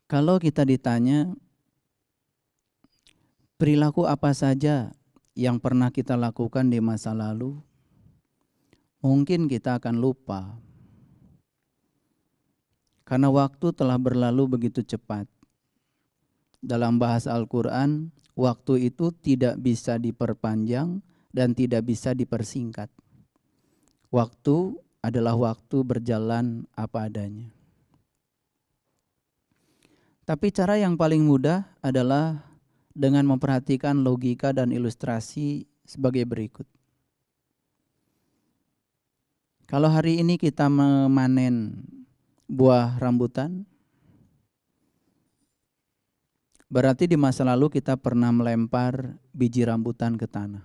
Kalau kita ditanya perilaku apa saja yang pernah kita lakukan di masa lalu, mungkin kita akan lupa. Karena waktu telah berlalu begitu cepat. Dalam bahasa Al-Quran, waktu itu tidak bisa diperpanjang dan tidak bisa dipersingkat. Waktu adalah waktu berjalan apa adanya. Tapi cara yang paling mudah adalah dengan memperhatikan logika dan ilustrasi sebagai berikut. Kalau hari ini kita memanen buah rambutan, berarti di masa lalu kita pernah melempar biji rambutan ke tanah.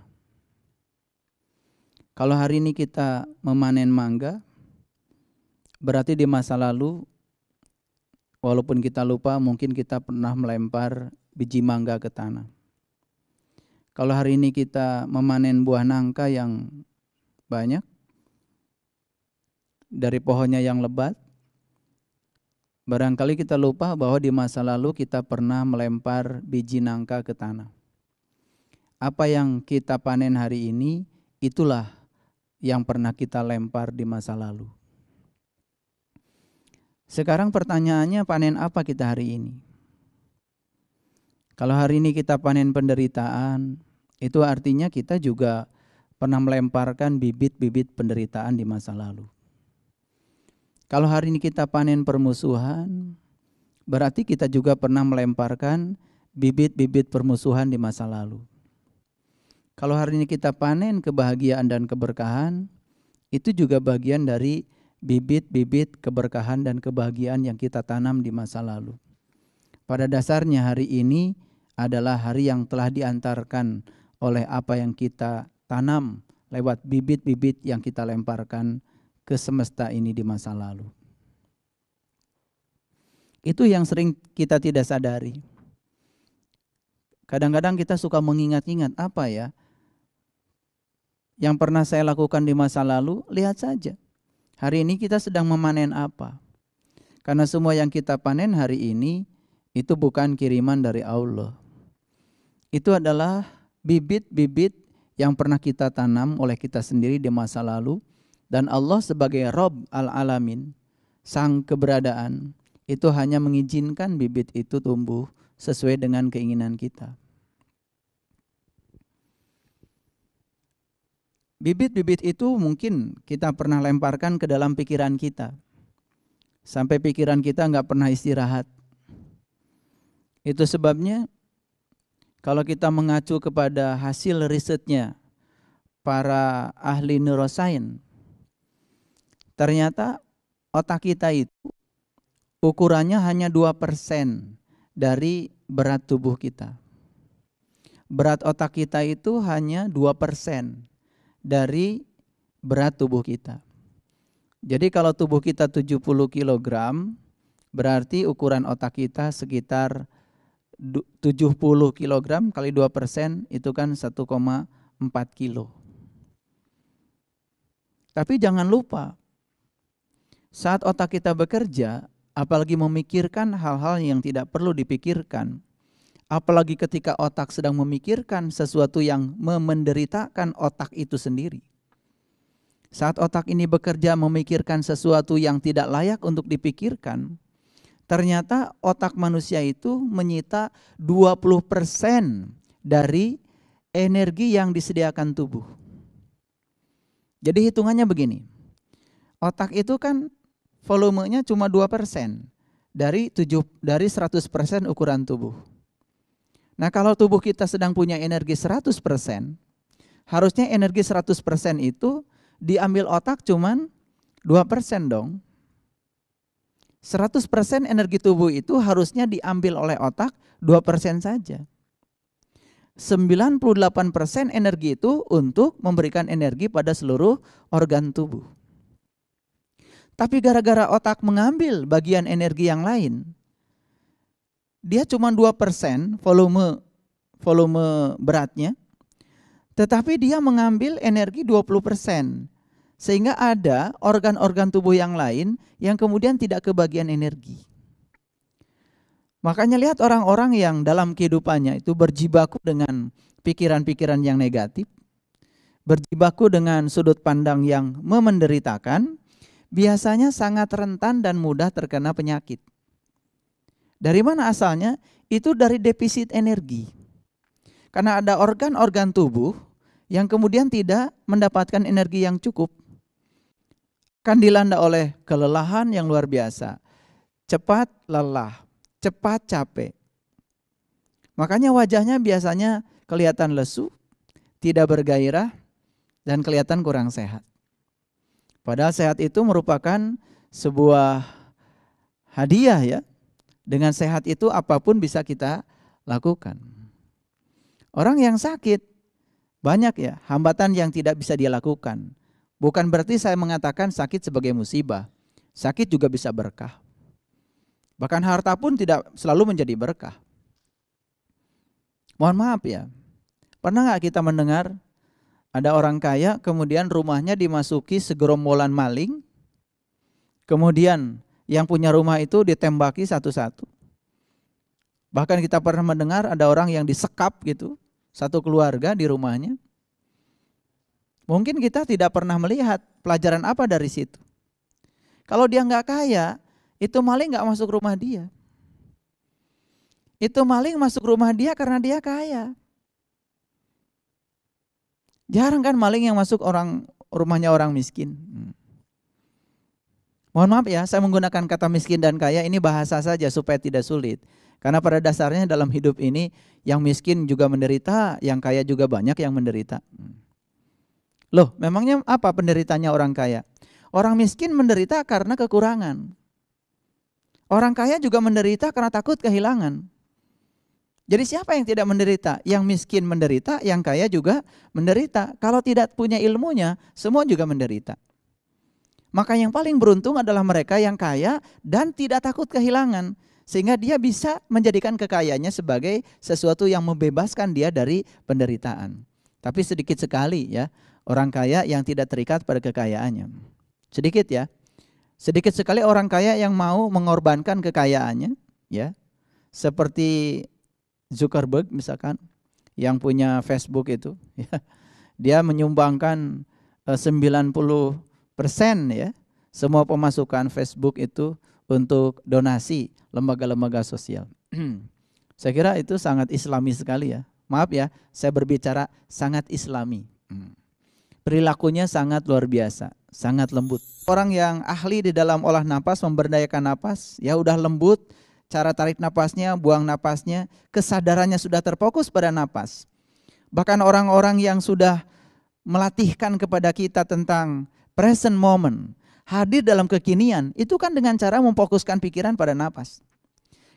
Kalau hari ini kita memanen mangga, berarti di masa lalu, walaupun kita lupa, mungkin kita pernah melempar biji mangga ke tanah. Kalau hari ini kita memanen buah nangka yang banyak, dari pohonnya yang lebat, barangkali kita lupa bahwa di masa lalu kita pernah melempar biji nangka ke tanah. Apa yang kita panen hari ini, itulah yang pernah kita lempar di masa lalu. Sekarang pertanyaannya, panen apa kita hari ini? Kalau hari ini kita panen penderitaan, itu artinya kita juga pernah melemparkan bibit-bibit penderitaan di masa lalu. Kalau hari ini kita panen permusuhan, berarti kita juga pernah melemparkan bibit-bibit permusuhan di masa lalu. Kalau hari ini kita panen kebahagiaan dan keberkahan, itu juga bagian dari bibit-bibit keberkahan dan kebahagiaan yang kita tanam di masa lalu. Pada dasarnya hari ini adalah hari yang telah diantarkan oleh apa yang kita tanam lewat bibit-bibit yang kita lemparkan ke semesta ini di masa lalu. Itu yang sering kita tidak sadari. Kadang-kadang kita suka mengingat-ingat, apa ya yang pernah saya lakukan di masa lalu, lihat saja. Hari ini kita sedang memanen apa? Karena semua yang kita panen hari ini itu bukan kiriman dari Allah. Itu adalah bibit-bibit yang pernah kita tanam oleh kita sendiri di masa lalu. Dan Allah sebagai Rabb al-Alamin, sang keberadaan, itu hanya mengizinkan bibit itu tumbuh sesuai dengan keinginan kita. Bibit-bibit itu mungkin kita pernah lemparkan ke dalam pikiran kita. Sampai pikiran kita nggak pernah istirahat. Itu sebabnya kalau kita mengacu kepada hasil risetnya para ahli neurosains, ternyata otak kita itu ukurannya hanya 2% dari berat tubuh kita. Berat otak kita itu hanya 2% dari berat tubuh kita. Jadi kalau tubuh kita 70 kg, berarti ukuran otak kita sekitar 70 kg kali 2% itu kan 1,4 kilo. Tapi jangan lupa, saat otak kita bekerja, apalagi memikirkan hal-hal yang tidak perlu dipikirkan, apalagi ketika otak sedang memikirkan sesuatu yang menderitakan otak itu sendiri. Saat otak ini bekerja memikirkan sesuatu yang tidak layak untuk dipikirkan, ternyata otak manusia itu menyita 20% dari energi yang disediakan tubuh. Jadi hitungannya begini, otak itu kan volumenya cuma 2% dari 100% ukuran tubuh. Nah kalau tubuh kita sedang punya energi 100%, harusnya energi 100% itu diambil otak cuman 2% dong. 100% energi tubuh itu harusnya diambil oleh otak 2% saja. 98% energi itu untuk memberikan energi pada seluruh organ tubuh. Tapi gara-gara otak mengambil bagian energi yang lain, dia cuma 2% volume beratnya, tetapi dia mengambil energi 20%. Sehingga ada organ-organ tubuh yang lain yang kemudian tidak kebagian energi. Makanya lihat orang-orang yang dalam kehidupannya itu berjibaku dengan pikiran-pikiran yang negatif, berjibaku dengan sudut pandang yang memenderitakan, biasanya sangat rentan dan mudah terkena penyakit. Dari mana asalnya? Itu dari defisit energi. Karena ada organ-organ tubuh yang kemudian tidak mendapatkan energi yang cukup, akan dilanda oleh kelelahan yang luar biasa, cepat lelah, cepat capek. Makanya wajahnya biasanya kelihatan lesu, tidak bergairah, dan kelihatan kurang sehat. Padahal sehat itu merupakan sebuah hadiah ya. Dengan sehat itu apapun bisa kita lakukan. Orang yang sakit banyak ya hambatan yang tidak bisa dia lakukan. Bukan berarti saya mengatakan sakit sebagai musibah. Sakit juga bisa berkah. Bahkan harta pun tidak selalu menjadi berkah. Mohon maaf ya, pernah gak kita mendengar ada orang kaya kemudian rumahnya dimasuki segerombolan maling, kemudian yang punya rumah itu ditembaki satu-satu. Bahkan kita pernah mendengar ada orang yang disekap gitu, satu keluarga di rumahnya. Mungkin kita tidak pernah melihat pelajaran apa dari situ. Kalau dia nggak kaya, itu maling nggak masuk rumah dia. Itu maling masuk rumah dia karena dia kaya. Jarang kan maling yang masuk rumahnya orang miskin. Mohon maaf ya, saya menggunakan kata miskin dan kaya ini bahasa saja supaya tidak sulit. Karena pada dasarnya dalam hidup ini yang miskin juga menderita, yang kaya juga banyak yang menderita. Loh, memangnya apa penderitanya orang kaya? Orang miskin menderita karena kekurangan. Orang kaya juga menderita karena takut kehilangan. Jadi siapa yang tidak menderita? Yang miskin menderita, yang kaya juga menderita. Kalau tidak punya ilmunya, semua juga menderita. Maka yang paling beruntung adalah mereka yang kaya dan tidak takut kehilangan. Sehingga dia bisa menjadikan kekayaannya sebagai sesuatu yang membebaskan dia dari penderitaan. Tapi sedikit sekali ya orang kaya yang tidak terikat pada kekayaannya. Sedikit ya. Sedikit sekali orang kaya yang mau mengorbankan kekayaannya ya. Seperti Zuckerberg misalkan yang punya Facebook itu ya. Dia menyumbangkan 90% ya semua pemasukan Facebook itu untuk donasi lembaga-lembaga sosial. Saya kira itu sangat islami sekali ya. Maaf ya, saya berbicara sangat islami. Perilakunya sangat luar biasa, sangat lembut. Orang yang ahli di dalam olah napas, memberdayakan napas, ya udah lembut, cara tarik napasnya, buang napasnya, kesadarannya sudah terfokus pada napas. Bahkan orang-orang yang sudah melatihkan kepada kita tentang present moment, hadir dalam kekinian, itu kan dengan cara memfokuskan pikiran pada napas.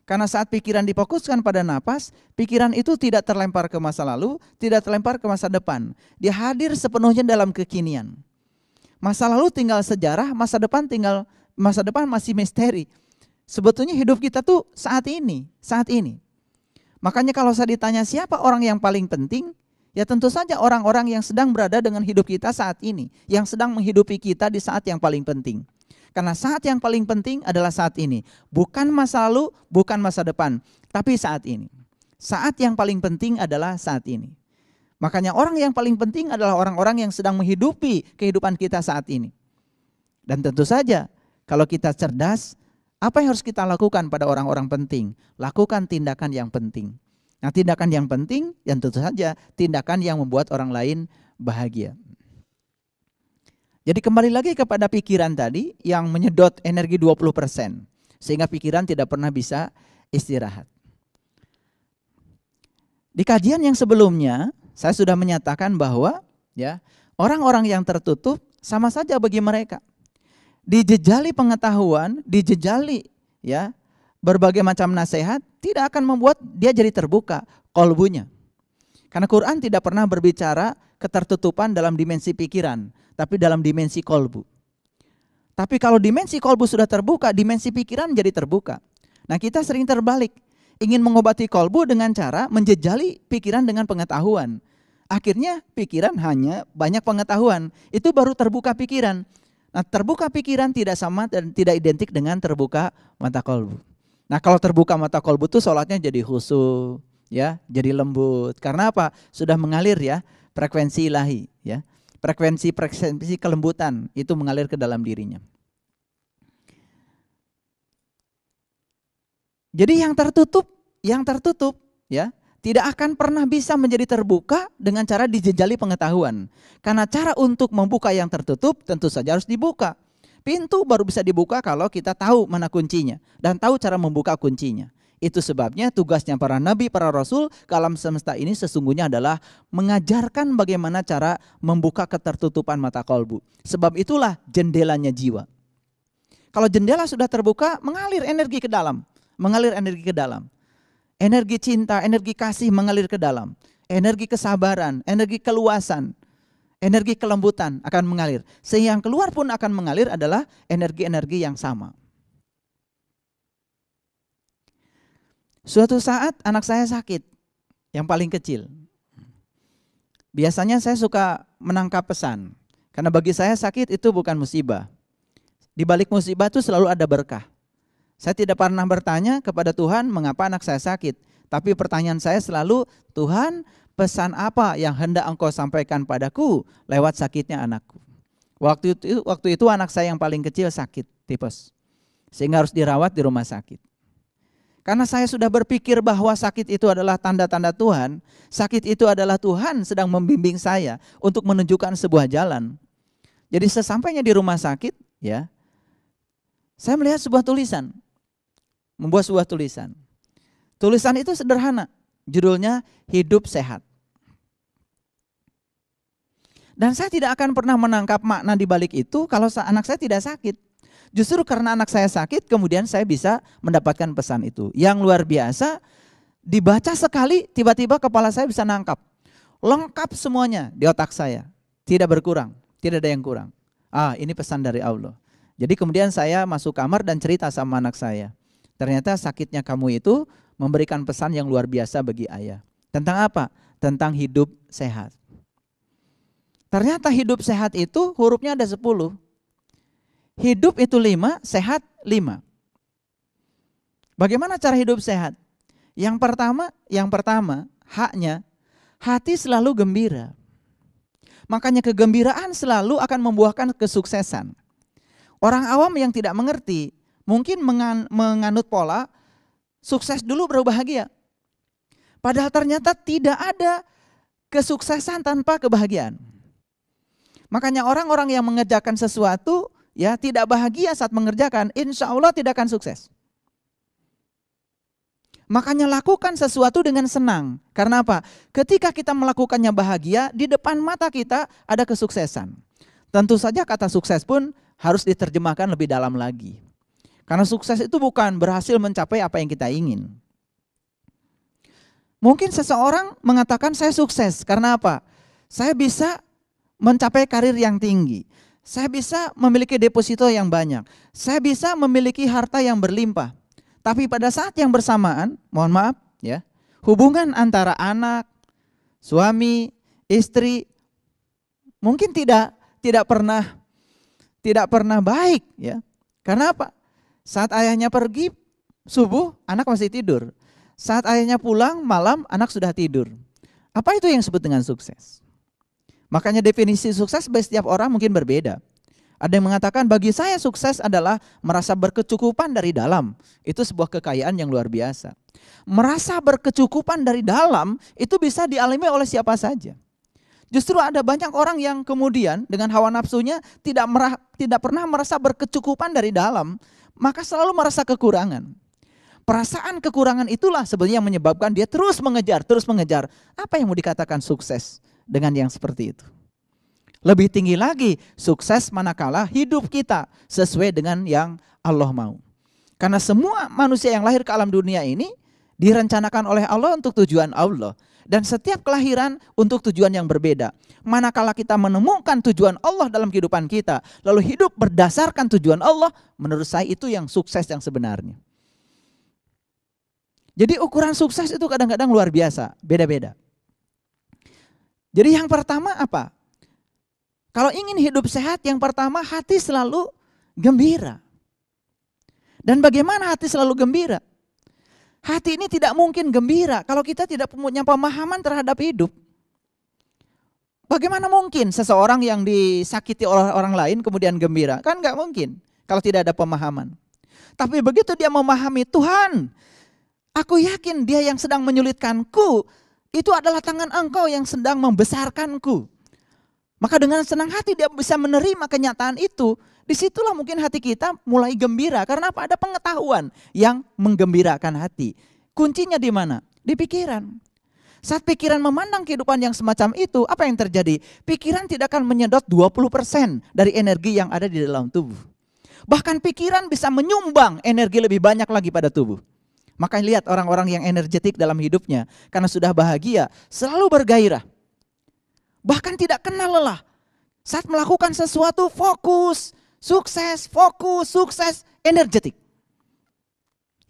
Karena saat pikiran difokuskan pada napas, pikiran itu tidak terlempar ke masa lalu, tidak terlempar ke masa depan. Dia hadir sepenuhnya dalam kekinian. Masa lalu tinggal sejarah, masa depan masih misteri. Sebetulnya hidup kita tuh saat ini. Makanya kalau saya ditanya siapa orang yang paling penting, ya tentu saja orang-orang yang sedang berada dengan hidup kita saat ini, yang sedang menghidupi kita di saat yang paling penting. Karena saat yang paling penting adalah saat ini. Bukan masa lalu, bukan masa depan, tapi saat ini. Saat yang paling penting adalah saat ini. Makanya orang yang paling penting adalah orang-orang yang sedang menghidupi kehidupan kita saat ini. Dan tentu saja kalau kita cerdas, apa yang harus kita lakukan pada orang-orang penting? Lakukan tindakan yang penting. Nah, tindakan yang penting yang tentu saja tindakan yang membuat orang lain bahagia. Jadi kembali lagi kepada pikiran tadi yang menyedot energi 20%. Sehingga pikiran tidak pernah bisa istirahat. Di kajian yang sebelumnya, saya sudah menyatakan bahwa ya orang-orang yang tertutup sama saja bagi mereka. Dijejali pengetahuan, dijejali ya berbagai macam nasihat, tidak akan membuat dia jadi terbuka kolbunya. Karena Quran tidak pernah berbicara ketertutupan dalam dimensi pikiran, tapi dalam dimensi kolbu. Tapi kalau dimensi kolbu sudah terbuka, dimensi pikiran menjadi terbuka. Nah, kita sering terbalik, ingin mengobati kolbu dengan cara menjejali pikiran dengan pengetahuan. Akhirnya pikiran hanya banyak pengetahuan, itu baru terbuka pikiran. Nah, terbuka pikiran tidak sama dan tidak identik dengan terbuka mata kolbu. Nah kalau terbuka mata kolbu tuh sholatnya jadi khusyuk, ya, jadi lembut. Karena apa? Sudah mengalir ya frekuensi ilahi, ya, frekuensi kelembutan itu mengalir ke dalam dirinya. Jadi yang tertutup, ya, tidak akan pernah bisa menjadi terbuka dengan cara dijejali pengetahuan. Karena cara untuk membuka yang tertutup tentu saja harus dibuka. Pintu baru bisa dibuka kalau kita tahu mana kuncinya dan tahu cara membuka kuncinya. Itu sebabnya tugasnya para nabi, para rasul ke alam semesta ini sesungguhnya adalah mengajarkan bagaimana cara membuka ketertutupan mata kolbu. Sebab itulah jendelanya jiwa. Kalau jendela sudah terbuka, mengalir energi ke dalam. Mengalir energi ke dalam. Energi cinta, energi kasih mengalir ke dalam. Energi kesabaran, energi keluasan, energi kelembutan akan mengalir. Sehingga yang keluar pun akan mengalir adalah energi-energi yang sama. Suatu saat anak saya sakit, yang paling kecil. Biasanya saya suka menangkap pesan. Karena bagi saya sakit itu bukan musibah. Di balik musibah itu selalu ada berkah. Saya tidak pernah bertanya kepada Tuhan mengapa anak saya sakit. Tapi pertanyaan saya selalu, Tuhan, pesan apa yang hendak Engkau sampaikan padaku lewat sakitnya anakku. Waktu itu anak saya yang paling kecil sakit tipes. Sehingga harus dirawat di rumah sakit. Karena saya sudah berpikir bahwa sakit itu adalah tanda-tanda Tuhan. Sakit itu adalah Tuhan sedang membimbing saya untuk menunjukkan sebuah jalan. Jadi sesampainya di rumah sakit, ya, saya melihat sebuah tulisan. Membuat sebuah tulisan. Tulisan itu sederhana, judulnya Hidup Sehat. Dan saya tidak akan pernah menangkap makna di balik itu kalau anak saya tidak sakit. Justru karena anak saya sakit, kemudian saya bisa mendapatkan pesan itu. Yang luar biasa, dibaca sekali, tiba-tiba kepala saya bisa nangkap. Lengkap semuanya di otak saya, tidak berkurang, tidak ada yang kurang. Ini pesan dari Allah. Jadi kemudian saya masuk kamar dan cerita sama anak saya. Ternyata sakitnya kamu itu memberikan pesan yang luar biasa bagi ayah. Tentang apa? Tentang hidup sehat. Ternyata hidup sehat itu hurufnya ada 10. Hidup itu 5, sehat 5. Bagaimana cara hidup sehat? Yang pertama, haknya, hati selalu gembira. Makanya kegembiraan selalu akan membuahkan kesuksesan. Orang awam yang tidak mengerti, mungkin menganut pola sukses dulu baru bahagia. Padahal ternyata tidak ada kesuksesan tanpa kebahagiaan. Makanya orang-orang yang mengerjakan sesuatu ya tidak bahagia saat mengerjakan, insya Allah tidak akan sukses. Makanya lakukan sesuatu dengan senang. Karena apa? Ketika kita melakukannya bahagia, di depan mata kita ada kesuksesan. Tentu saja kata sukses pun harus diterjemahkan lebih dalam lagi. Karena sukses itu bukan berhasil mencapai apa yang kita ingin. Mungkin seseorang mengatakan saya sukses karena apa? Saya bisa mencapai karir yang tinggi. Saya bisa memiliki deposito yang banyak. Saya bisa memiliki harta yang berlimpah. Tapi pada saat yang bersamaan, mohon maaf ya, hubungan antara anak, suami, istri mungkin tidak pernah baik ya. Karena apa? Saat ayahnya pergi subuh, anak masih tidur. Saat ayahnya pulang malam, anak sudah tidur. Apa itu yang disebut dengan sukses? Makanya definisi sukses bagi setiap orang mungkin berbeda. Ada yang mengatakan bagi saya sukses adalah merasa berkecukupan dari dalam. Itu sebuah kekayaan yang luar biasa. Merasa berkecukupan dari dalam itu bisa dialami oleh siapa saja. Justru ada banyak orang yang kemudian dengan hawa nafsunya tidak pernah merasa berkecukupan dari dalam, maka selalu merasa kekurangan. Perasaan kekurangan itulah sebenarnya yang menyebabkan dia terus mengejar. Apa yang mau dikatakan sukses dengan yang seperti itu? Lebih tinggi lagi, sukses manakala hidup kita sesuai dengan yang Allah mau. Karena semua manusia yang lahir ke alam dunia ini direncanakan oleh Allah untuk tujuan Allah. Dan setiap kelahiran untuk tujuan yang berbeda. Manakala kita menemukan tujuan Allah dalam kehidupan kita, lalu hidup berdasarkan tujuan Allah, menurut saya itu yang sukses yang sebenarnya. Jadi ukuran sukses itu kadang-kadang luar biasa, beda-beda. Jadi yang pertama apa? Kalau ingin hidup sehat, yang pertama hati selalu gembira. Dan bagaimana hati selalu gembira? Hati ini tidak mungkin gembira kalau kita tidak punya pemahaman terhadap hidup. Bagaimana mungkin seseorang yang disakiti oleh orang lain kemudian gembira? Kan nggak mungkin kalau tidak ada pemahaman. Tapi begitu dia memahami, Tuhan, aku yakin dia yang sedang menyulitkanku, itu adalah tangan Engkau yang sedang membesarkanku. Maka dengan senang hati dia bisa menerima kenyataan itu. Disitulah mungkin hati kita mulai gembira. Karena apa? Ada pengetahuan yang menggembirakan hati. Kuncinya di mana? Di pikiran. Saat pikiran memandang kehidupan yang semacam itu, apa yang terjadi? Pikiran tidak akan menyedot 20% dari energi yang ada di dalam tubuh. Bahkan pikiran bisa menyumbang energi lebih banyak lagi pada tubuh. Makanya lihat orang-orang yang energetik dalam hidupnya. Karena sudah bahagia, selalu bergairah. Bahkan tidak kenal lelah. Saat melakukan sesuatu fokus, sukses, energetik.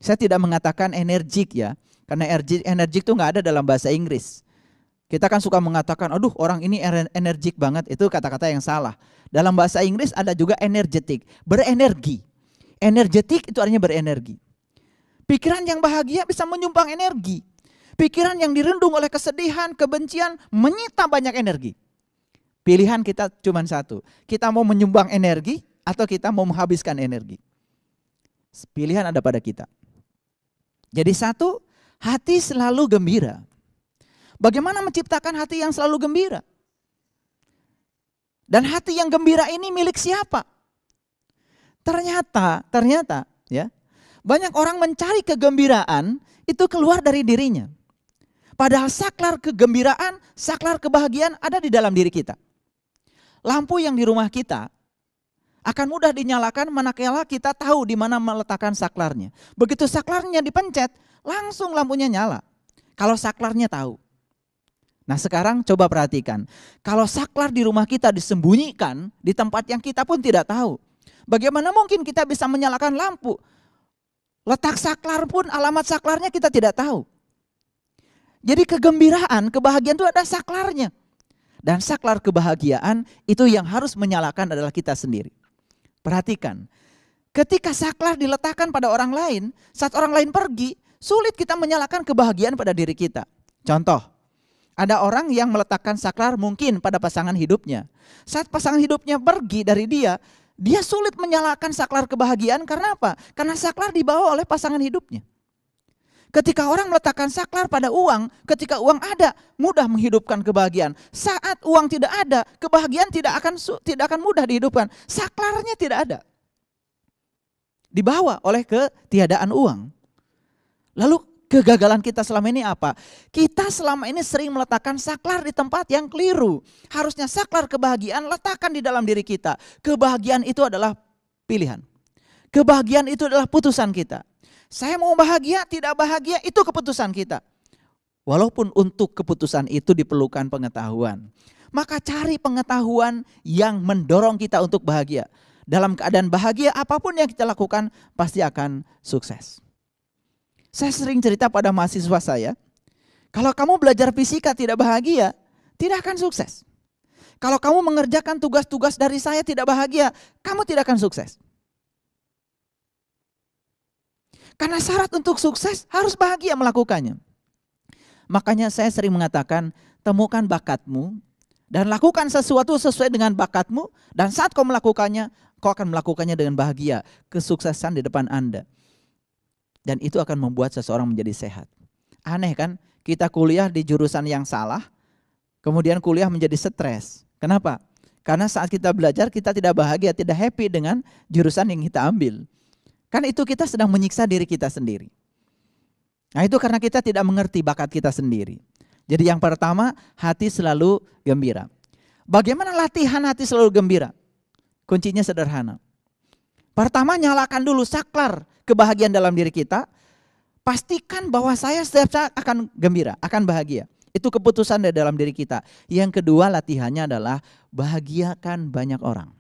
Saya tidak mengatakan energik ya. Karena energik itu nggak ada dalam bahasa Inggris. Kita kan suka mengatakan, aduh orang ini energik banget. Itu kata-kata yang salah. Dalam bahasa Inggris ada juga energetik, berenergi. Energetik itu artinya berenergi. Pikiran yang bahagia bisa menyumbang energi. Pikiran yang dirundung oleh kesedihan, kebencian, menyita banyak energi. Pilihan kita cuma satu. Kita mau menyumbang energi atau kita mau menghabiskan energi. Pilihan ada pada kita. Jadi satu, hati selalu gembira. Bagaimana menciptakan hati yang selalu gembira? Dan hati yang gembira ini milik siapa? Ternyata ya, banyak orang mencari kegembiraan itu keluar dari dirinya. Padahal saklar kegembiraan, saklar kebahagiaan ada di dalam diri kita. Lampu yang di rumah kita akan mudah dinyalakan manakala kita tahu di mana meletakkan saklarnya. Begitu saklarnya dipencet, langsung lampunya nyala. Kalau saklarnya tahu. Nah sekarang coba perhatikan. Kalau saklar di rumah kita disembunyikan di tempat yang kita pun tidak tahu. Bagaimana mungkin kita bisa menyalakan lampu? Letak saklar pun, alamat saklarnya kita tidak tahu. Jadi kegembiraan, kebahagiaan itu ada saklarnya. Dan saklar kebahagiaan itu yang harus menyalakan adalah kita sendiri. Perhatikan, ketika saklar diletakkan pada orang lain, saat orang lain pergi, sulit kita menyalakan kebahagiaan pada diri kita. Contoh, ada orang yang meletakkan saklar mungkin pada pasangan hidupnya. Saat pasangan hidupnya pergi dari dia sulit menyalakan saklar kebahagiaan karena apa? Karena saklar dibawa oleh pasangan hidupnya. Ketika orang meletakkan saklar pada uang, ketika uang ada, mudah menghidupkan kebahagiaan. Saat uang tidak ada, kebahagiaan tidak akan mudah dihidupkan. Saklarnya tidak ada. Dibawa oleh ketiadaan uang. Lalu kegagalan kita selama ini apa? Kita selama ini sering meletakkan saklar di tempat yang keliru. Harusnya saklar kebahagiaan letakkan di dalam diri kita. Kebahagiaan itu adalah pilihan. Kebahagiaan itu adalah putusan kita. Saya mau bahagia, tidak bahagia, itu keputusan kita. Walaupun untuk keputusan itu diperlukan pengetahuan. Maka cari pengetahuan yang mendorong kita untuk bahagia. Dalam keadaan bahagia, apapun yang kita lakukan pasti akan sukses. Saya sering cerita pada mahasiswa saya, kalau kamu belajar fisika tidak bahagia, tidak akan sukses. Kalau kamu mengerjakan tugas-tugas dari saya tidak bahagia, kamu tidak akan sukses. Karena syarat untuk sukses harus bahagia melakukannya. Makanya saya sering mengatakan, temukan bakatmu dan lakukan sesuatu sesuai dengan bakatmu. Dan saat kau melakukannya, kau akan melakukannya dengan bahagia. Kesuksesan di depan Anda. Dan itu akan membuat seseorang menjadi sehat. Aneh kan, kita kuliah di jurusan yang salah, kemudian kuliah menjadi stres. Kenapa? Karena saat kita belajar kita tidak bahagia, tidak happy dengan jurusan yang kita ambil. Kan itu kita sedang menyiksa diri kita sendiri. Nah itu karena kita tidak mengerti bakat kita sendiri. Jadi yang pertama, hati selalu gembira. Bagaimana latihan hati selalu gembira? Kuncinya sederhana. Pertama, nyalakan dulu saklar kebahagiaan dalam diri kita. Pastikan bahwa saya setiap saat akan gembira, akan bahagia. Itu keputusan dari dalam diri kita. Yang kedua, latihannya adalah bahagiakan banyak orang.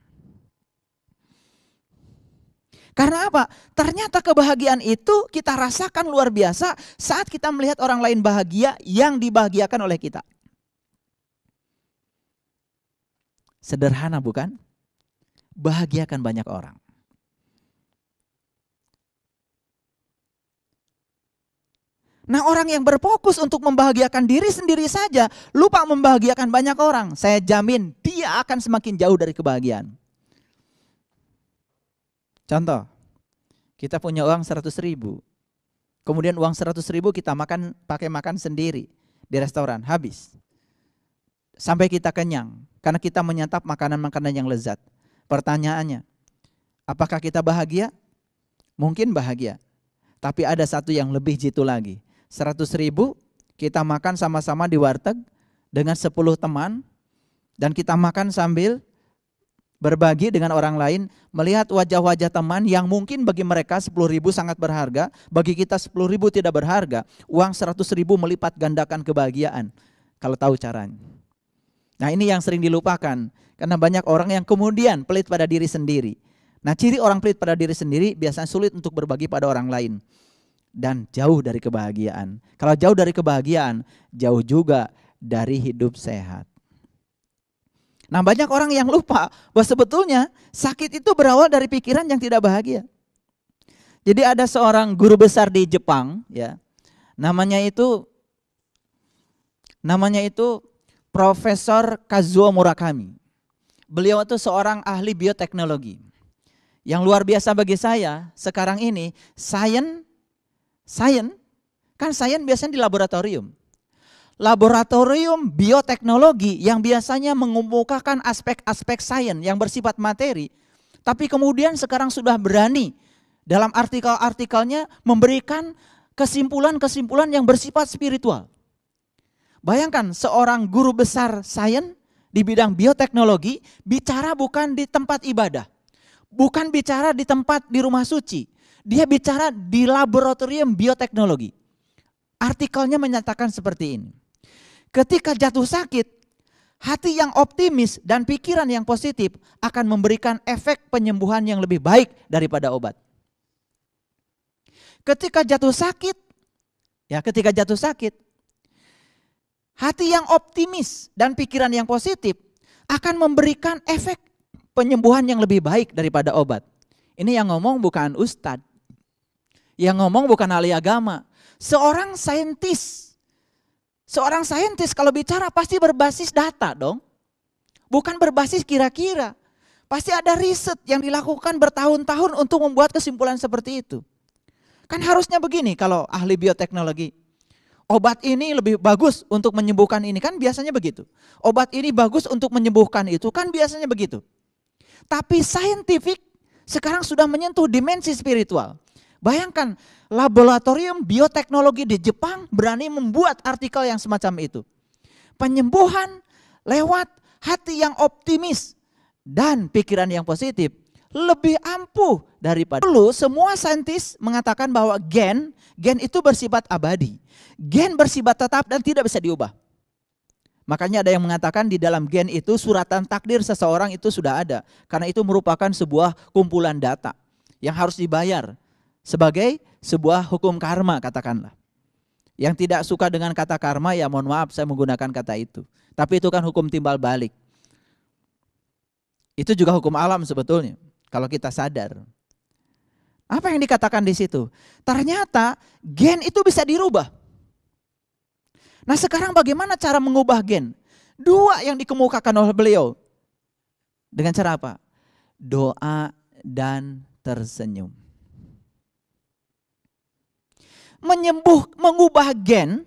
Karena apa? Ternyata kebahagiaan itu kita rasakan luar biasa saat kita melihat orang lain bahagia yang dibahagiakan oleh kita. Sederhana bukan? Bahagiakan banyak orang. Nah, orang yang berfokus untuk membahagiakan diri sendiri saja, lupa membahagiakan banyak orang, saya jamin dia akan semakin jauh dari kebahagiaan. Contoh, kita punya uang 100 ribu. Kemudian uang 100 ribu kita pakai makan sendiri di restoran, habis. Sampai kita kenyang, karena kita menyantap makanan-makanan yang lezat. Pertanyaannya, apakah kita bahagia? Mungkin bahagia. Tapi ada satu yang lebih jitu lagi. 100 ribu kita makan sama-sama di warteg dengan 10 teman. Dan kita makan sambil berbagi dengan orang lain. Melihat wajah-wajah teman yang mungkin bagi mereka 10 ribu sangat berharga. Bagi kita 10 ribu tidak berharga. Uang 100 ribu melipat gandakan kebahagiaan. Kalau tahu caranya. Nah, ini yang sering dilupakan. Karena banyak orang yang kemudian pelit pada diri sendiri. Nah, ciri orang pelit pada diri sendiri biasanya sulit untuk berbagi pada orang lain. Dan jauh dari kebahagiaan. Kalau jauh dari kebahagiaan, jauh juga dari hidup sehat. Nah, banyak orang yang lupa bahwa sebetulnya sakit itu berawal dari pikiran yang tidak bahagia. Jadi ada seorang guru besar di Jepang, ya, namanya itu Profesor Kazuo Murakami. Beliau itu seorang ahli bioteknologi. Yang luar biasa bagi saya sekarang ini, sains biasanya di laboratorium. Laboratorium bioteknologi yang biasanya mengemukakan aspek-aspek sains yang bersifat materi. Tapi kemudian sekarang sudah berani dalam artikel-artikelnya memberikan kesimpulan-kesimpulan yang bersifat spiritual. Bayangkan seorang guru besar sains di bidang bioteknologi bicara bukan di tempat ibadah. Bukan bicara di tempat di rumah suci. Dia bicara di laboratorium bioteknologi. Artikelnya menyatakan seperti ini. Ketika jatuh sakit, hati yang optimis dan pikiran yang positif akan memberikan efek penyembuhan yang lebih baik daripada obat. Ketika jatuh sakit, hati yang optimis dan pikiran yang positif akan memberikan efek penyembuhan yang lebih baik daripada obat. Ini yang ngomong bukan ustadz. Yang ngomong bukan ahli agama. Seorang saintis kalau bicara pasti berbasis data dong. Bukan berbasis kira-kira. Pasti ada riset yang dilakukan bertahun-tahun untuk membuat kesimpulan seperti itu. Kan harusnya begini kalau ahli bioteknologi. Obat ini lebih bagus untuk menyembuhkan ini, kan biasanya begitu. Obat ini bagus untuk menyembuhkan itu, kan biasanya begitu. Tapi saintifik sekarang sudah menyentuh dimensi spiritual. Bayangkan laboratorium bioteknologi di Jepang berani membuat artikel yang semacam itu. Penyembuhan lewat hati yang optimis dan pikiran yang positif lebih ampuh daripada dulu. Semua saintis mengatakan bahwa gen itu bersifat abadi. Gen bersifat tetap dan tidak bisa diubah. Makanya ada yang mengatakan di dalam gen itu suratan takdir seseorang itu sudah ada. Karena itu merupakan sebuah kumpulan data yang harus dibayar sebagai sebuah hukum karma, katakanlah. Yang tidak suka dengan kata karma, ya mohon maaf saya menggunakan kata itu. Tapi itu kan hukum timbal balik. Itu juga hukum alam sebetulnya, kalau kita sadar. Apa yang dikatakan di situ? Ternyata gen itu bisa dirubah. Nah, sekarang bagaimana cara mengubah gen? Dua yang dikemukakan oleh beliau. Dengan cara apa? Doa dan tersenyum. Mengubah gen,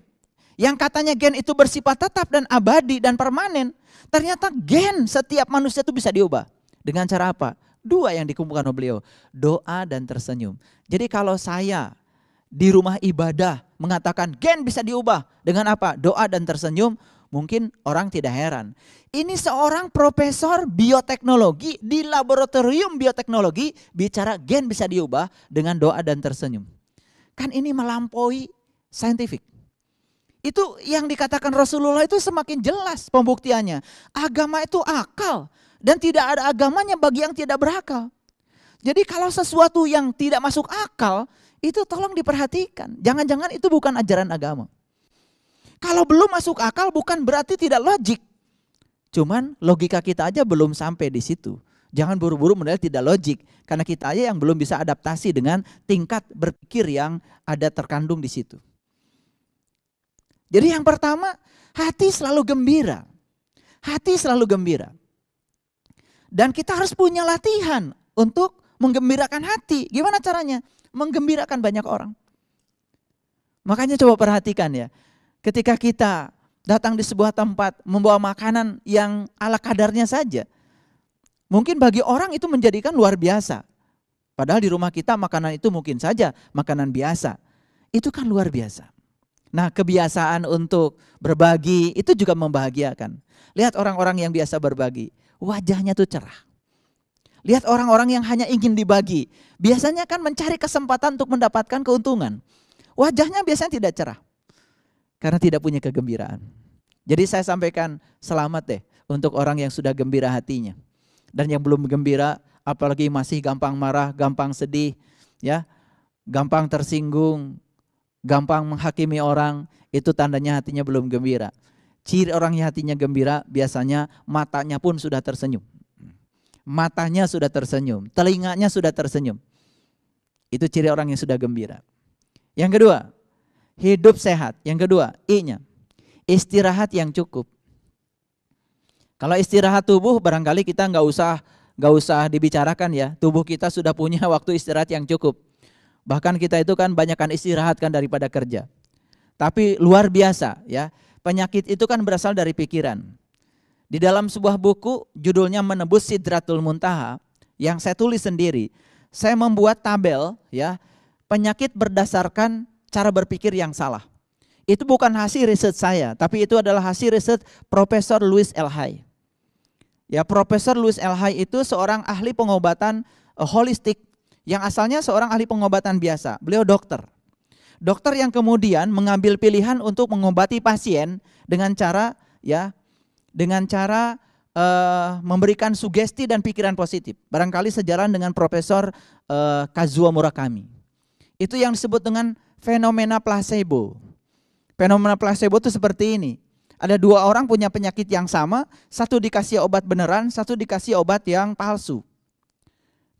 yang katanya gen itu bersifat tetap dan abadi dan permanen. Ternyata gen setiap manusia itu bisa diubah. Dengan cara apa? Dua yang dikemukakan oleh beliau. Doa dan tersenyum. Jadi kalau saya di rumah ibadah mengatakan gen bisa diubah dengan apa? Doa dan tersenyum, mungkin orang tidak heran. Ini seorang profesor bioteknologi di laboratorium bioteknologi bicara gen bisa diubah dengan doa dan tersenyum. Kan ini melampaui saintifik. Itu yang dikatakan Rasulullah itu semakin jelas pembuktiannya. Agama itu akal dan tidak ada agamanya bagi yang tidak berakal. Jadi kalau sesuatu yang tidak masuk akal, itu tolong diperhatikan. Jangan-jangan itu bukan ajaran agama. Kalau belum masuk akal bukan berarti tidak logik. Cuman logika kita aja belum sampai di situ. Jangan buru-buru menilai tidak logik. Karena kita aja yang belum bisa adaptasi dengan tingkat berpikir yang ada terkandung di situ. Jadi yang pertama, hati selalu gembira. Hati selalu gembira. Dan kita harus punya latihan untuk menggembirakan hati. Gimana caranya? Menggembirakan banyak orang. Makanya coba perhatikan ya. Ketika kita datang di sebuah tempat membawa makanan yang ala kadarnya saja. Mungkin bagi orang itu menjadikan luar biasa. Padahal di rumah kita makanan itu mungkin saja makanan biasa. Itu kan luar biasa. Nah, kebiasaan untuk berbagi itu juga membahagiakan. Lihat orang-orang yang biasa berbagi, wajahnya tuh cerah. Lihat orang-orang yang hanya ingin dibagi, biasanya kan mencari kesempatan untuk mendapatkan keuntungan. Wajahnya biasanya tidak cerah, karena tidak punya kegembiraan. Jadi saya sampaikan selamat deh untuk orang yang sudah gembira hatinya. Dan yang belum gembira, apalagi masih gampang marah, gampang sedih, ya, gampang tersinggung, gampang menghakimi orang, itu tandanya hatinya belum gembira. Ciri orang yang hatinya gembira biasanya matanya pun sudah tersenyum. Matanya sudah tersenyum, telinganya sudah tersenyum. Itu ciri orang yang sudah gembira. Yang kedua, hidup sehat. Yang kedua, I-nya, istirahat yang cukup. Kalau istirahat tubuh barangkali kita nggak usah dibicarakan ya. Tubuh kita sudah punya waktu istirahat yang cukup. Bahkan kita itu kan banyakkan istirahat kan daripada kerja. Tapi luar biasa ya, penyakit itu kan berasal dari pikiran. Di dalam sebuah buku judulnya Menembus Sidratul Muntaha yang saya tulis sendiri, saya membuat tabel ya, penyakit berdasarkan cara berpikir yang salah. Itu bukan hasil riset saya, tapi itu adalah hasil riset Profesor Louis L. Hay. Ya, Profesor Louis L. Hay itu seorang ahli pengobatan holistik yang asalnya seorang ahli pengobatan biasa. Beliau dokter. Dokter yang kemudian mengambil pilihan untuk mengobati pasien dengan cara memberikan sugesti dan pikiran positif. Barangkali sejalan dengan Profesor Kazuo Murakami. Itu yang disebut dengan fenomena placebo. Fenomena placebo itu seperti ini. Ada dua orang punya penyakit yang sama, satu dikasih obat beneran, satu dikasih obat yang palsu.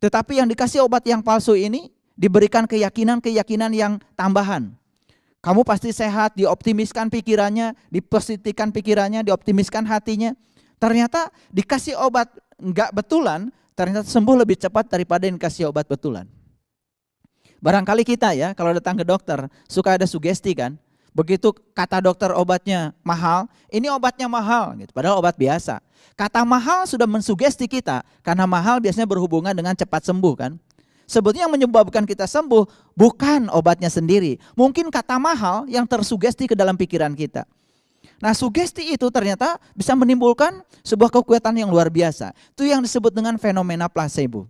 Tetapi yang dikasih obat yang palsu ini diberikan keyakinan-keyakinan yang tambahan. Kamu pasti sehat, dioptimiskan pikirannya, dipositifkan pikirannya, dioptimiskan hatinya. Ternyata dikasih obat enggak betulan, ternyata sembuh lebih cepat daripada yang dikasih obat betulan. Barangkali kita ya kalau datang ke dokter suka ada sugesti kan. Begitu kata dokter obatnya mahal, ini obatnya mahal gitu. Padahal obat biasa. Kata mahal sudah mensugesti kita, karena mahal biasanya berhubungan dengan cepat sembuh kan. Sebetulnya yang menyebabkan kita sembuh bukan obatnya sendiri. Mungkin kata mahal yang tersugesti ke dalam pikiran kita. Nah, sugesti itu ternyata bisa menimbulkan sebuah kekuatan yang luar biasa. Itu yang disebut dengan fenomena placebo.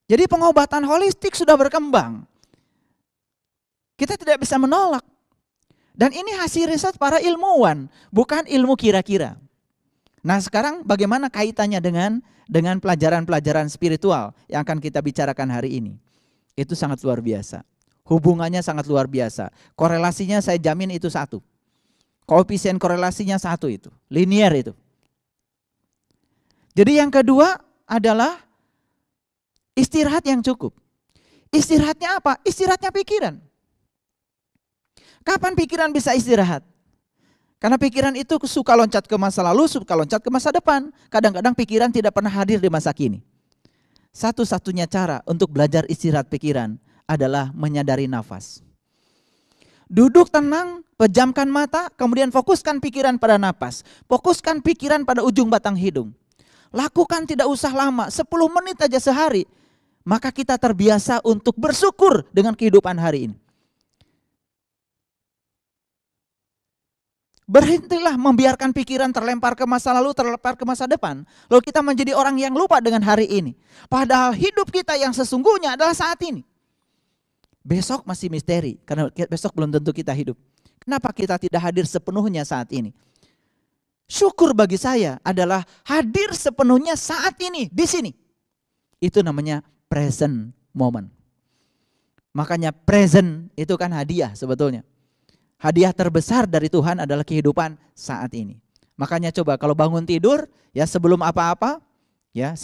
Jadi pengobatan holistik sudah berkembang. Kita tidak bisa menolak. Dan ini hasil riset para ilmuwan, bukan ilmu kira-kira. Nah, sekarang bagaimana kaitannya dengan pelajaran-pelajaran spiritual yang akan kita bicarakan hari ini? Itu sangat luar biasa. Hubungannya sangat luar biasa. Korelasinya saya jamin itu satu. Koefisien korelasinya satu itu, linear itu. Jadi yang kedua adalah istirahat yang cukup. Istirahatnya apa? Istirahatnya pikiran. Kapan pikiran bisa istirahat? Karena pikiran itu suka loncat ke masa lalu, suka loncat ke masa depan. Kadang-kadang pikiran tidak pernah hadir di masa kini. Satu-satunya cara untuk belajar istirahat pikiran adalah menyadari nafas. Duduk tenang, pejamkan mata, kemudian fokuskan pikiran pada nafas. Fokuskan pikiran pada ujung batang hidung. Lakukan tidak usah lama, 10 menit aja sehari. Maka kita terbiasa untuk bersyukur dengan kehidupan hari ini. Berhentilah membiarkan pikiran terlempar ke masa lalu, terlempar ke masa depan. Lalu kita menjadi orang yang lupa dengan hari ini. Padahal hidup kita yang sesungguhnya adalah saat ini. Besok masih misteri, karena besok belum tentu kita hidup. Kenapa kita tidak hadir sepenuhnya saat ini? Syukur bagi saya adalah hadir sepenuhnya saat ini, di sini. Itu namanya present moment. Makanya present itu kan hadiah sebetulnya. Hadiah terbesar dari Tuhan adalah kehidupan saat ini. Makanya coba kalau bangun tidur ya sebelum apa-apa, ya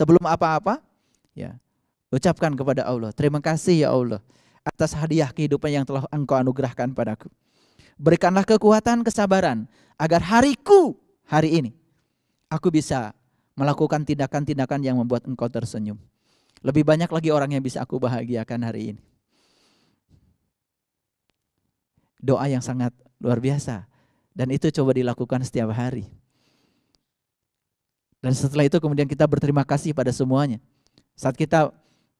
ucapkan kepada Allah, terima kasih ya Allah. atas hadiah kehidupan yang telah Engkau anugerahkan padaku. Berikanlah kekuatan, kesabaran, agar hariku hari ini, aku bisa melakukan tindakan-tindakan yang membuat Engkau tersenyum. Lebih banyak lagi orang yang bisa aku bahagiakan hari ini. Doa yang sangat luar biasa. Dan itu coba dilakukan setiap hari. Dan setelah itu kemudian kita berterima kasih pada semuanya. Saat kita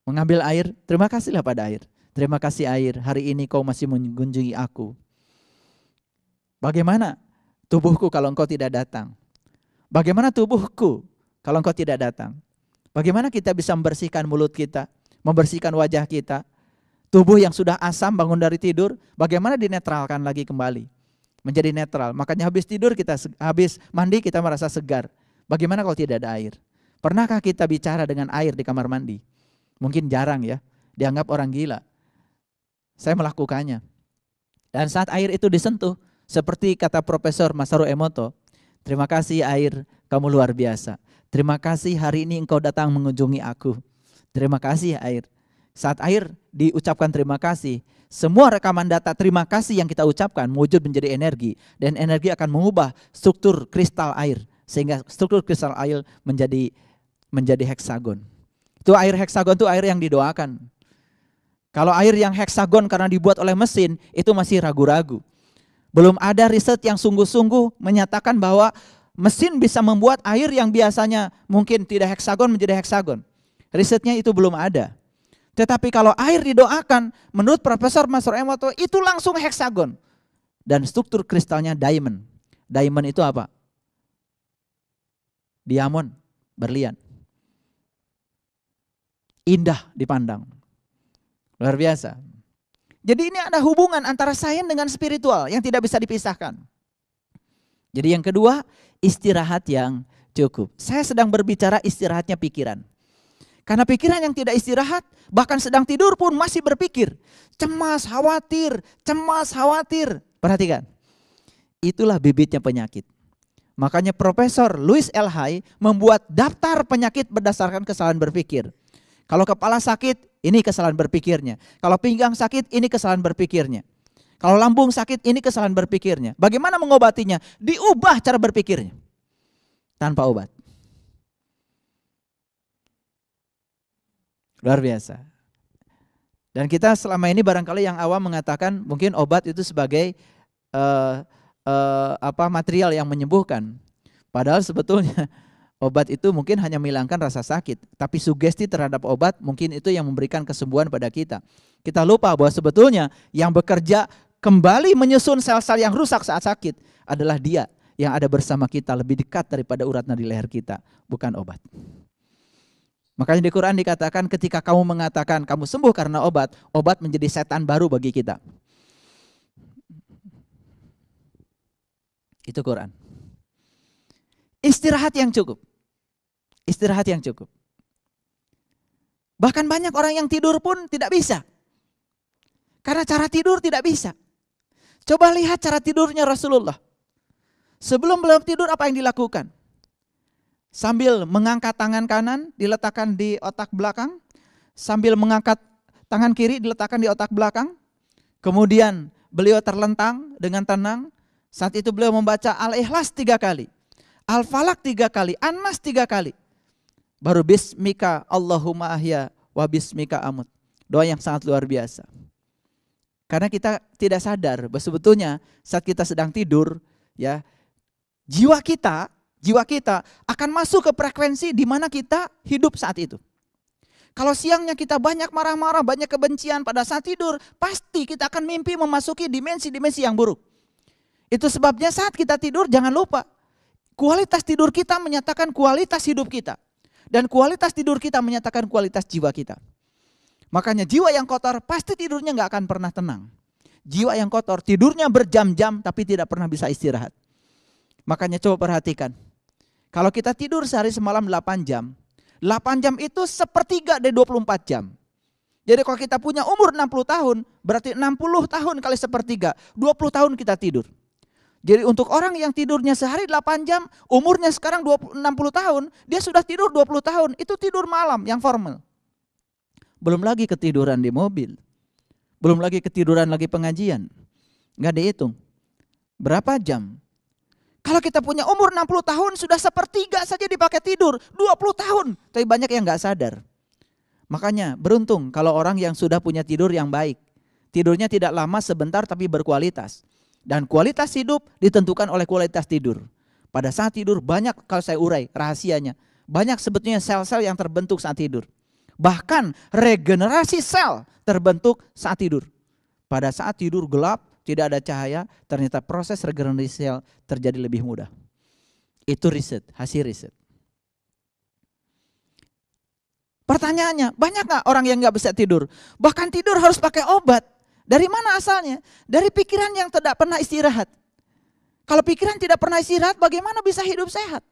mengambil air, terima kasihlah pada air. Terima kasih air, hari ini kau masih mengunjungi aku. Bagaimana tubuhku kalau engkau tidak datang? Bagaimana tubuhku kalau engkau tidak datang? Bagaimana kita bisa membersihkan mulut kita, membersihkan wajah kita? Tubuh yang sudah asam bangun dari tidur, bagaimana dinetralkan lagi kembali? Menjadi netral. Makanya habis tidur kita, habis mandi kita merasa segar. Bagaimana kalau tidak ada air? Pernahkah kita bicara dengan air di kamar mandi? Mungkin jarang ya, dianggap orang gila. Saya melakukannya. Dan saat air itu disentuh, seperti kata Profesor Masaru Emoto, terima kasih air, kamu luar biasa. Terima kasih hari ini engkau datang mengunjungi aku. Terima kasih air. Saat air diucapkan terima kasih, semua rekaman data terima kasih yang kita ucapkan mewujud menjadi energi. Dan energi akan mengubah struktur kristal air. Sehingga struktur kristal air menjadi heksagon. Itu air heksagon itu air yang didoakan. Kalau air yang heksagon karena dibuat oleh mesin, itu masih ragu-ragu. Belum ada riset yang sungguh-sungguh menyatakan bahwa mesin bisa membuat air yang biasanya mungkin tidak heksagon menjadi heksagon. Risetnya itu belum ada. Tetapi kalau air didoakan, menurut Profesor Masaru Emoto itu langsung heksagon. Dan struktur kristalnya diamond. Diamond itu apa? Diamond, berlian. Indah dipandang. Luar biasa. Jadi ini ada hubungan antara sains dengan spiritual yang tidak bisa dipisahkan. Jadi yang kedua, istirahat yang cukup. Saya sedang berbicara istirahatnya pikiran. Karena pikiran yang tidak istirahat, bahkan sedang tidur pun masih berpikir. Cemas, khawatir. Perhatikan, itulah bibitnya penyakit. Makanya Profesor Louis L. Hay membuat daftar penyakit berdasarkan kesalahan berpikir. Kalau kepala sakit, ini kesalahan berpikirnya. Kalau pinggang sakit, ini kesalahan berpikirnya. Kalau lambung sakit, ini kesalahan berpikirnya. Bagaimana mengobatinya? Diubah cara berpikirnya. Tanpa obat. Luar biasa. Dan kita selama ini barangkali yang awam mengatakan mungkin obat itu sebagai material yang menyembuhkan. Padahal sebetulnya obat itu mungkin hanya menghilangkan rasa sakit, tapi sugesti terhadap obat mungkin itu yang memberikan kesembuhan pada kita. Kita lupa bahwa sebetulnya yang bekerja kembali menyusun sel-sel yang rusak saat sakit adalah Dia yang ada bersama kita lebih dekat daripada urat nadi leher kita, bukan obat. Makanya di Quran dikatakan ketika kamu mengatakan kamu sembuh karena obat, obat menjadi setan baru bagi kita. Itu Quran. Istirahat yang cukup. Istirahat yang cukup. Bahkan banyak orang yang tidur pun tidak bisa. Karena cara tidur tidak bisa. Coba lihat cara tidurnya Rasulullah. Sebelum beliau tidur apa yang dilakukan? Sambil mengangkat tangan kanan diletakkan di otak belakang. Sambil mengangkat tangan kiri diletakkan di otak belakang. Kemudian beliau terlentang dengan tenang. Saat itu beliau membaca Al-Ikhlas 3 kali. Al-Falaq 3 kali. An-Nas 3 kali. Baru bismika Allahumma ahya wa bismika amut. Doa yang sangat luar biasa. Karena kita tidak sadar bahwa sebetulnya saat kita sedang tidur, ya, jiwa kita akan masuk ke frekuensi di mana kita hidup saat itu. Kalau siangnya kita banyak marah-marah, banyak kebencian, pada saat tidur pasti kita akan mimpi memasuki dimensi-dimensi yang buruk. Itu sebabnya saat kita tidur jangan lupa, kualitas tidur kita menyatakan kualitas hidup kita. Dan kualitas tidur kita menyatakan kualitas jiwa kita. Makanya jiwa yang kotor pasti tidurnya gak akan pernah tenang. Jiwa yang kotor tidurnya berjam-jam tapi tidak pernah bisa istirahat. Makanya coba perhatikan. Kalau kita tidur sehari semalam 8 jam. 8 jam itu sepertiga dari 24 jam. Jadi kalau kita punya umur 60 tahun, berarti 60 tahun kali sepertiga, 20 tahun kita tidur. Jadi untuk orang yang tidurnya sehari 8 jam, umurnya sekarang 60 tahun, dia sudah tidur 20 tahun, itu tidur malam yang formal. Belum lagi ketiduran di mobil. Belum lagi ketiduran lagi pengajian. Nggak dihitung. Berapa jam? Kalau kita punya umur 60 tahun sudah sepertiga saja dipakai tidur. 20 tahun. Tapi banyak yang nggak sadar. Makanya beruntung kalau orang yang sudah punya tidur yang baik. Tidurnya tidak lama, sebentar tapi berkualitas. Dan kualitas hidup ditentukan oleh kualitas tidur. Pada saat tidur banyak, kalau saya urai rahasianya, banyak sebetulnya sel-sel yang terbentuk saat tidur. Bahkan regenerasi sel terbentuk saat tidur. Pada saat tidur gelap, tidak ada cahaya, ternyata proses regenerasi sel terjadi lebih mudah. Itu riset, hasil riset. Pertanyaannya, banyak gak orang yang gak bisa tidur? Bahkan tidur harus pakai obat. Dari mana asalnya? Dari pikiran yang tidak pernah istirahat. Kalau pikiran tidak pernah istirahat, bagaimana bisa hidup sehat?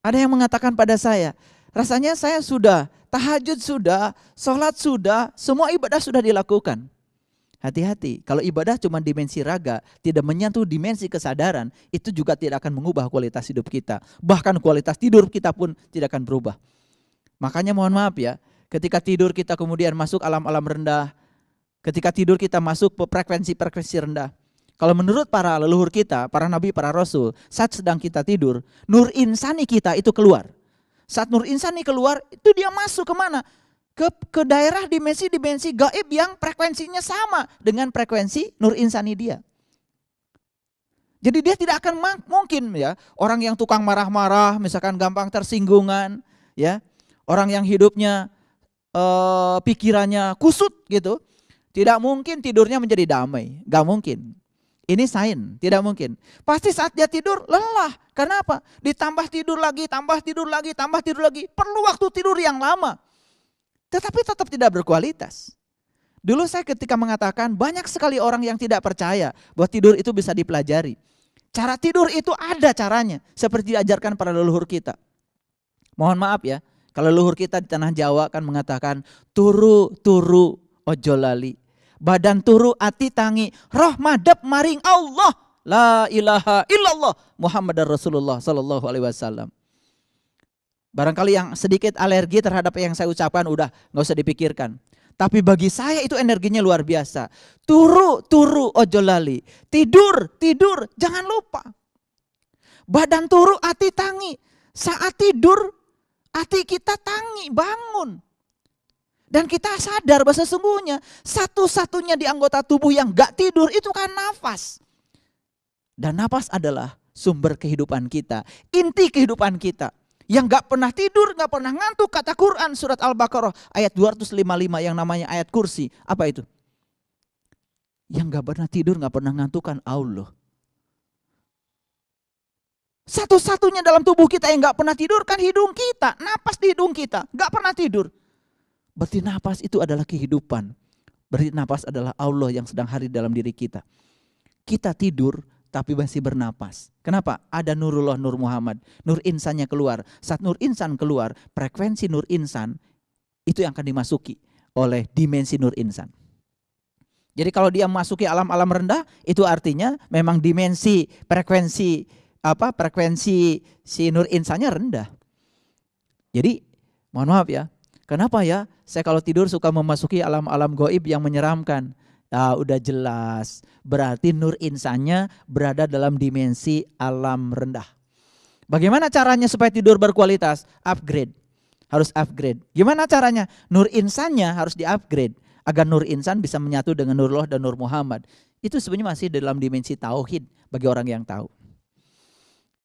Ada yang mengatakan pada saya, rasanya saya sudah, tahajud sudah, sholat sudah, semua ibadah sudah dilakukan. Hati-hati, kalau ibadah cuma dimensi raga, tidak menyentuh dimensi kesadaran, itu juga tidak akan mengubah kualitas hidup kita. Bahkan kualitas tidur kita pun tidak akan berubah. Makanya mohon maaf ya, ketika tidur kita kemudian masuk alam-alam rendah, ketika tidur kita masuk ke frekuensi-frekuensi rendah. Kalau menurut para leluhur kita, para nabi, para rasul, saat sedang kita tidur, nur insani kita itu keluar. Saat nur insani keluar, itu dia masuk kemana? Ke daerah dimensi-dimensi gaib yang frekuensinya sama dengan frekuensi nur insani dia. Jadi dia tidak akan mungkin ya, orang yang tukang marah-marah, misalkan gampang tersinggungan, ya, orang yang hidupnya pikirannya kusut gitu, tidak mungkin tidurnya menjadi damai, gak mungkin. Ini sains, tidak mungkin. Pasti saat dia tidur lelah. Kenapa? Ditambah tidur lagi, tambah tidur lagi, tambah tidur lagi. Perlu waktu tidur yang lama. Tetapi tetap tidak berkualitas. Dulu saya ketika mengatakan banyak sekali orang yang tidak percaya bahwa tidur itu bisa dipelajari. Cara tidur itu ada caranya. Seperti diajarkan para leluhur kita. Mohon maaf ya. Kalau leluhur kita di tanah Jawa kan mengatakan turu ojo lali. Badan turu ati tangi, roh madep maring Allah. La ilaha illallah Muhammadar Rasulullah sallallahu alaihi wasallam. Barangkali yang sedikit alergi terhadap yang saya ucapkan udah gak usah dipikirkan. Tapi bagi saya itu energinya luar biasa. Turu ojo lali. Tidur jangan lupa. Badan turu ati tangi. Saat tidur hati kita tangi, bangun. Dan kita sadar bahwa sesungguhnya satu-satunya di anggota tubuh yang gak tidur itu kan nafas. Dan nafas adalah sumber kehidupan kita, inti kehidupan kita. Yang gak pernah tidur, gak pernah ngantuk, kata Quran surat Al-Baqarah ayat 255 yang namanya ayat kursi. Apa itu? Yang gak pernah tidur, gak pernah ngantuk kan Allah. Satu-satunya dalam tubuh kita yang gak pernah tidur kan hidung kita. Napas di hidung kita, gak pernah tidur. Berarti napas itu adalah kehidupan. Berarti napas adalah Allah yang sedang hadir dalam diri kita. Kita tidur tapi masih bernapas. Kenapa? Ada nurullah, nur Muhammad. Nur insannya keluar. Saat nur insan keluar, frekuensi nur insan itu yang akan dimasuki oleh dimensi nur insan. Jadi kalau dia memasuki alam-alam rendah, itu artinya memang dimensi frekuensi si nur insannya rendah. Jadi mohon maaf ya, kenapa ya saya kalau tidur suka memasuki alam-alam gaib yang menyeramkan? Udah jelas, berarti nur insannya berada dalam dimensi alam rendah. Bagaimana caranya supaya tidur berkualitas? Upgrade, harus upgrade. Gimana caranya? Nur insannya harus di-upgrade agar nur insan bisa menyatu dengan nurullah dan nur Muhammad. Itu sebenarnya masih dalam dimensi tauhid bagi orang yang tahu.